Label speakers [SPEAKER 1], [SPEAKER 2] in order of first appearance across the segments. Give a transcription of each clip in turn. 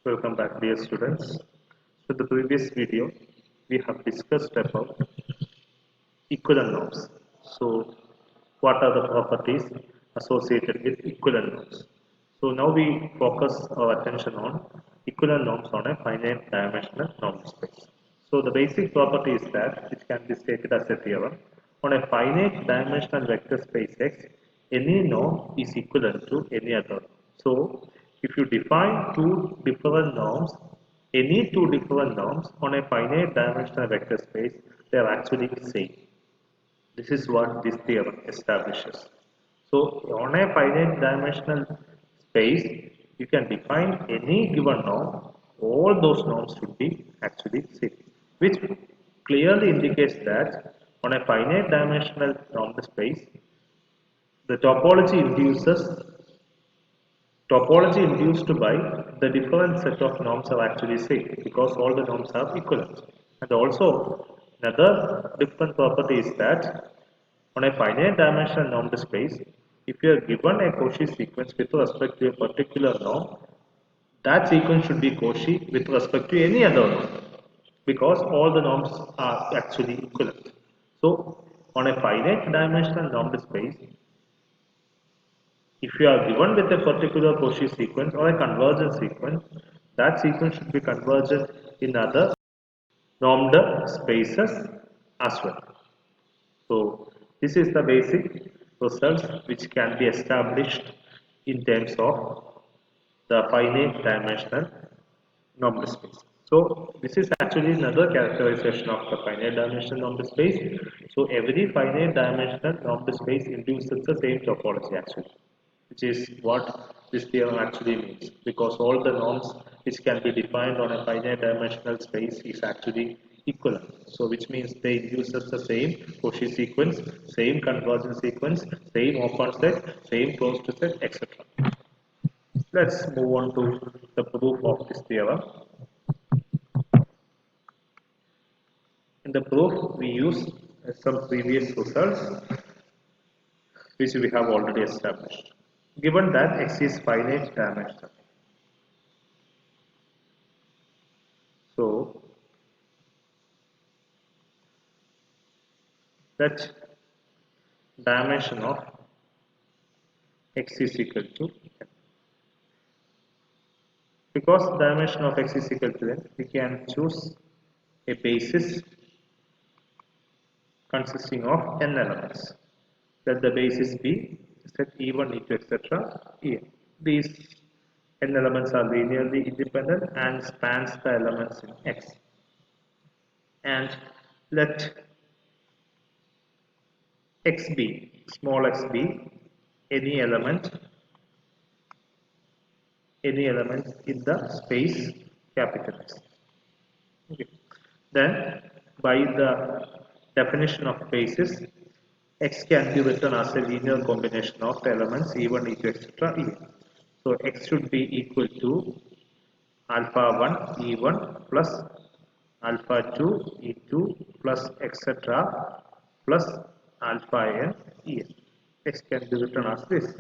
[SPEAKER 1] Welcome back, dear students. So, the previous video we have discussed about equivalent norms. So, what are the properties associated with equivalent norms? So, now we focus our attention on equivalent norms on a finite dimensional norm space. So, the basic property is that which can be stated as a theorem on a finite dimensional vector space X, any norm is equivalent to any other. So, if you define any two different norms on a finite dimensional vector space, they are actually same. This is what this theorem establishes. So, on a finite dimensional space, you can define any given norm, all those norms should be actually same, which clearly indicates that on a finite dimensional norm space, the topology induced by the different set of norms are actually same because all the norms are equivalent. And also another different property is that on a finite dimensional normed space, if you are given a Cauchy sequence with respect to a particular norm, that sequence should be Cauchy with respect to any other norm because all the norms are actually equivalent. So, on a finite dimensional normed space, if you are given with a particular Cauchy sequence or a convergent sequence, that sequence should be convergent in other normed spaces as well. So, this is the basic results which can be established in terms of the finite dimensional normed space. So, this is actually another characterization of the finite dimensional normed space. So, every finite dimensional normed space induces the same topology actually, which is what this theorem actually means, because all the norms which can be defined on a finite dimensional space is actually equivalent. So, which means they induce us the same Cauchy sequence, same convergence sequence, same open set, same closed set, etc. Let's move on to the proof of this theorem. In the proof, we use some previous results which we have already established. Given that X is finite dimensional, so that dimension of X is equal to n. Because dimension of X is equal to n, we can choose a basis consisting of n elements. Let the basis be set E1, E2, etc. En. These n elements are linearly independent and spans the elements in X. And let X be, small x be, any element in the space capital X. Okay. Then, by the definition of basis, X can be written as a linear combination of the elements E1, E2, etc. En. So, X should be equal to alpha 1 E1 plus alpha 2 E2 plus etc. plus alpha n En. X can be written as this.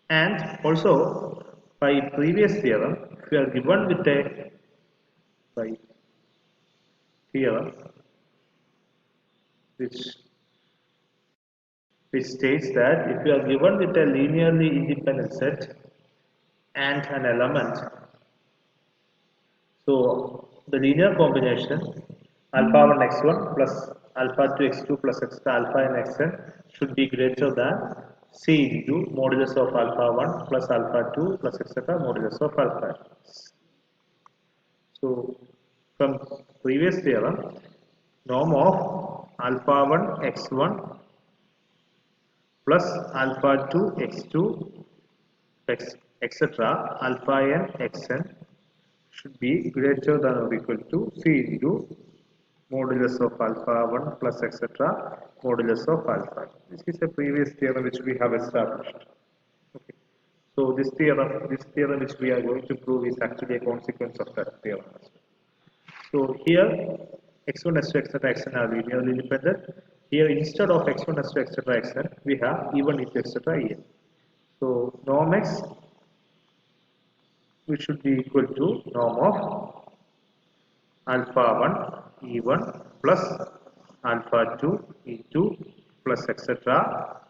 [SPEAKER 1] And also, by previous theorem, if we are given with a by theorem which states that if you are given with a linearly independent set and an element, so the linear combination alpha 1 x1 plus alpha 2 x2 plus alpha n xn should be greater than c into modulus of alpha 1 plus alpha 2 plus etc. modulus of alpha n. So, from previous theorem, norm of alpha 1 x1 plus alpha 2 x2 etc. alpha n xn should be greater than or equal to c into modulus of alpha 1 plus etc. modulus of alpha. This is a previous theorem which we have established. Okay. So this theorem which we are going to prove is actually a consequence of that theorem. So here x1, s2, etc. xn are linearly independent. Here instead of x1, s2, etc. xn, we have e1, e2, etc. en. So norm x which should be equal to norm of alpha 1 E1 plus alpha 2 E2 plus etc.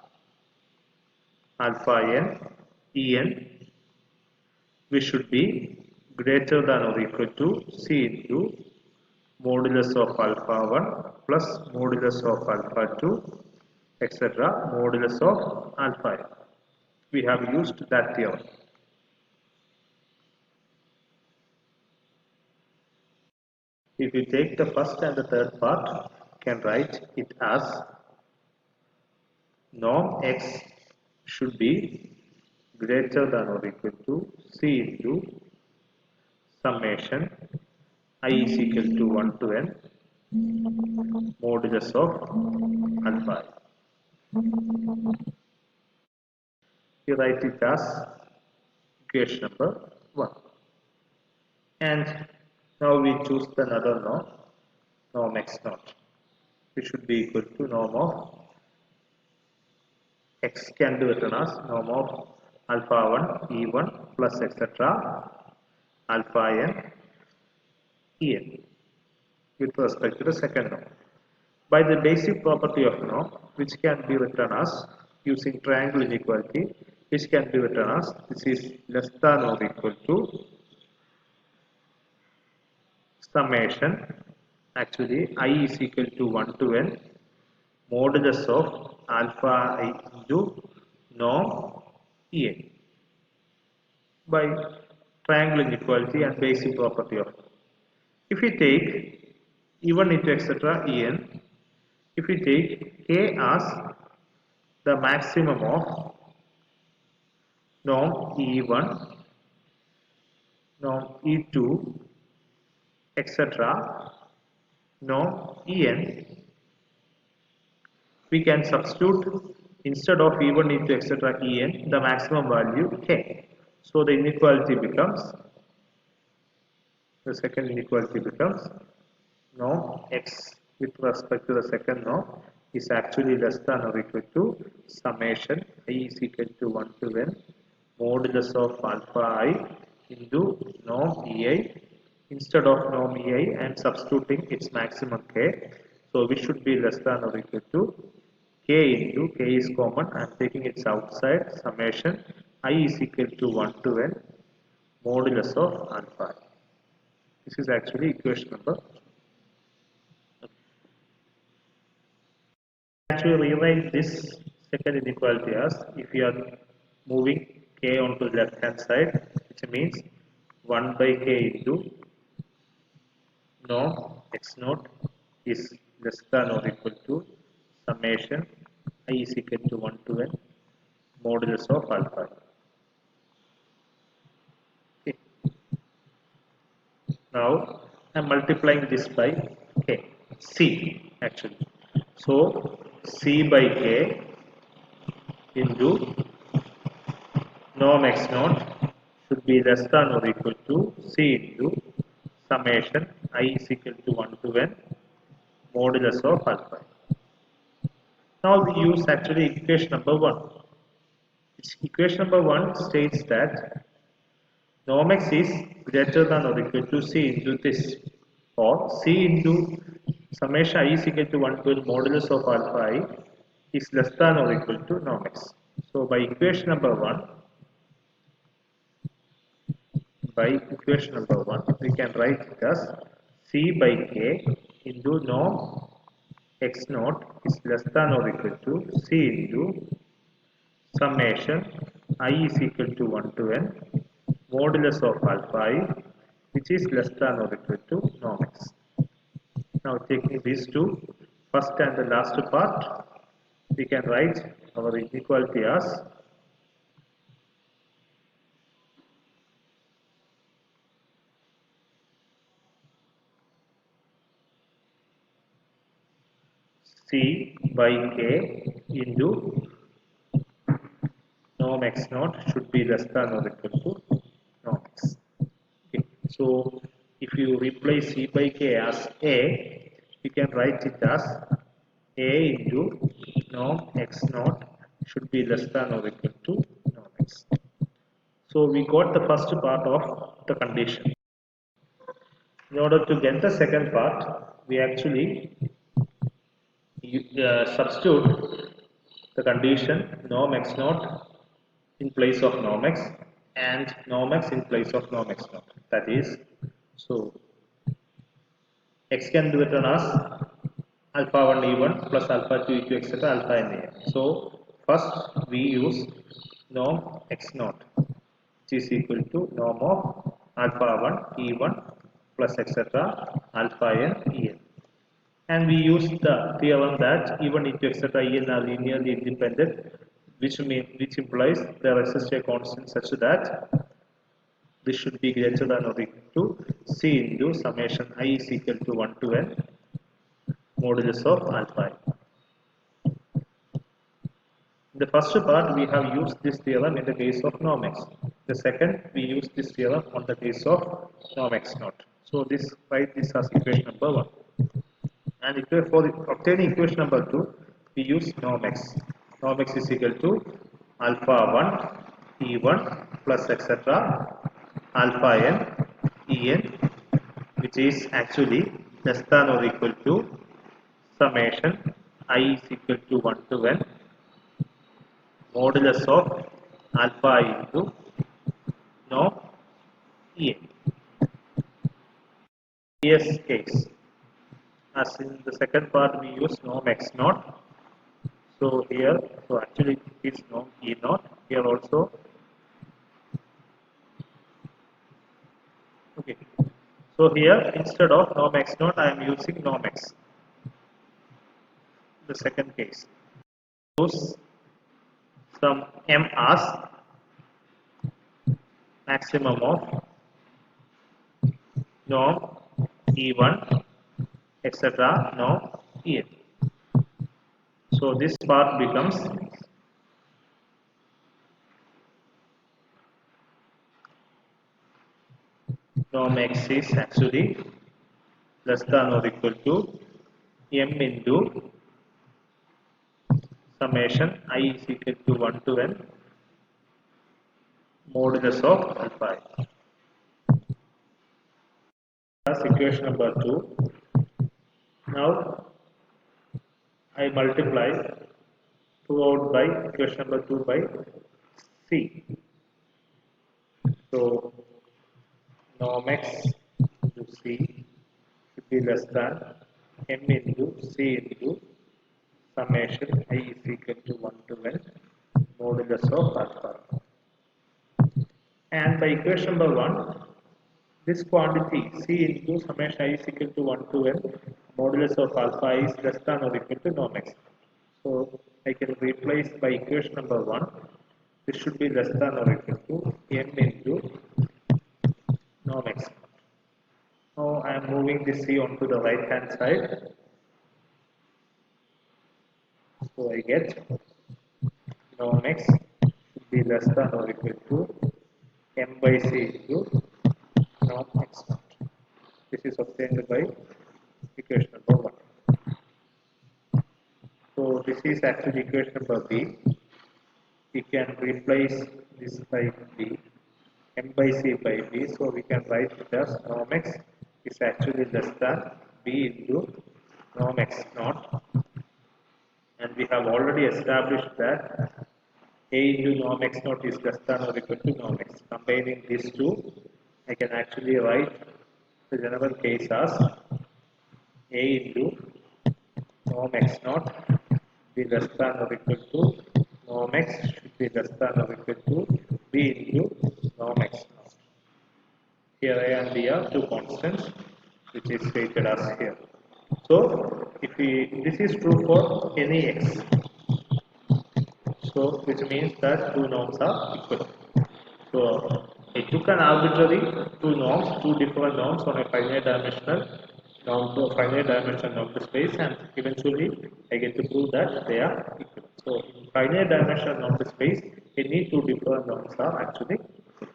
[SPEAKER 1] alpha n En, which should be greater than or equal to C into modulus of alpha 1 plus modulus of alpha 2 etc. modulus of alpha n. We have used that theorem. If you take the first and the third part, you can write it as norm x should be greater than or equal to C into summation I is equal to 1 to n modulus of alpha. You write it as equation number 1. And now we choose another norm, norm x naught, which should be equal to norm of x can be written as norm of alpha 1 E1 plus etc. alpha n En with respect to the second norm. By the basic property of norm, which can be written as using triangle inequality, which can be written as this is less than or equal to summation, actually I is equal to 1 to n modulus of alpha I into norm En by triangle inequality and basic property of norm. If we take E1 into etc. En, if we take k as the maximum of norm E1, norm E2, etc. norm En, we can substitute instead of E1 into etc. En the maximum value k. So the inequality becomes, the second inequality becomes norm x with respect to the second norm is actually less than or equal to summation I is equal to 1 to n modulus of alpha I into norm Ei. Instead of norm Ei, I am substituting its maximum k. So which should be less than or equal to k into k is common. I am taking its outside summation I is equal to 1 to n modulus of alpha. This is actually equation number. Actually rewrite this second inequality as if you are moving k onto the left hand side, which means 1 by k into norm x naught is less than or equal to summation I is equal to 1 to n modulus of alpha. Okay. Now I am multiplying this by k, c actually. So c by k into norm x naught should be less than or equal to c into summation I is equal to 1 to n modulus of alpha. Now we use actually equation number 1. Equation number 1 states that norm x is greater than or equal to c into this, or c into summation I is equal to 1 to n modulus of alpha I is less than or equal to norm x. So by equation number 1, we can write it as c by k into norm x naught is less than or equal to c into summation I is equal to 1 to n modulus of alpha I, which is less than or equal to norm x. Now taking these two, first and the last part, we can write our inequality as c by k into norm x naught should be less than or equal to norm x. Okay. So if you replace c by k as a, you can write it as a into norm x naught should be less than or equal to norm x. So So we got the first part of the condition. In order to get the second part, we actually substitute the condition norm x naught in place of norm x and norm x in place of norm x naught. That is, so x can be written as alpha 1 e1 plus alpha 2 e2 etc. alpha n a. So first we use norm x naught, which is equal to norm of alpha 1 e1 plus etc. alpha n en. And we use the theorem that even if etc. en are linearly independent, which implies there exists a constant such that this should be greater than or equal to c into summation I is equal to 1 to n modulus of alpha n. In the first part, we have used this theorem in the case of norm x. The second, we use this theorem on the case of norm x naught. So this write this as equation number 1. And for obtaining equation number 2, we use norm x. Norm x is equal to alpha 1 e1 plus etc. alpha n en, which is actually less than or equal to summation I is equal to 1 to n modulus of alpha into norm en. Yes case, as in the second part we use norm x naught. So here, so actually it is norm e naught. Here also, okay. So here instead of norm x naught, I am using norm x. The second case, use some m as maximum of norm e1 etc. norm en. So this part becomes norm x is actually less than or equal to m into summation I is equal to 1 to n modulus of alpha I. That's equation number 2. Now I multiply 2 out by equation number 2 by c. So norm x into c should be less than m into c into summation I is equal to 1 to n modulus of alpha. And by equation number 1, this quantity c into summation I is equal to 1 to n modulus of alpha is less than or equal to norm x. So I can replace by equation number 1, this should be less than or equal to m into norm x. Now I am moving this c onto the right hand side. So I get norm x should be less than or equal to m by c into norm x naught. This is obtained by equation number 1. So this is actually equation number b. We can replace this by b, m by c by b. So we can write it as norm x is actually less than b into norm x naught. And we have already established that a into norm x naught is less than or equal to norm x. Combining these two, I can actually write the general case as a into norm x naught be less than or equal to norm x should be less than or equal to b into norm x naught. Here a and b are two constants which is stated as here. So if we this is true for any x. So which means that two norms are equal. So I took an arbitrary two norms, two different norms on a finite dimensional norm to a finite dimensional number space, and eventually I get to prove that they are equal. So in finite dimensional number space, any two different norms are actually equal.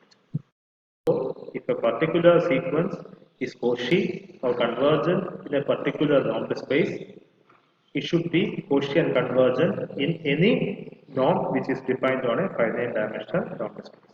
[SPEAKER 1] So if a particular sequence is Cauchy or convergent in a particular number space, it should be Cauchy and convergent in any norm which is defined on a finite dimensional number space.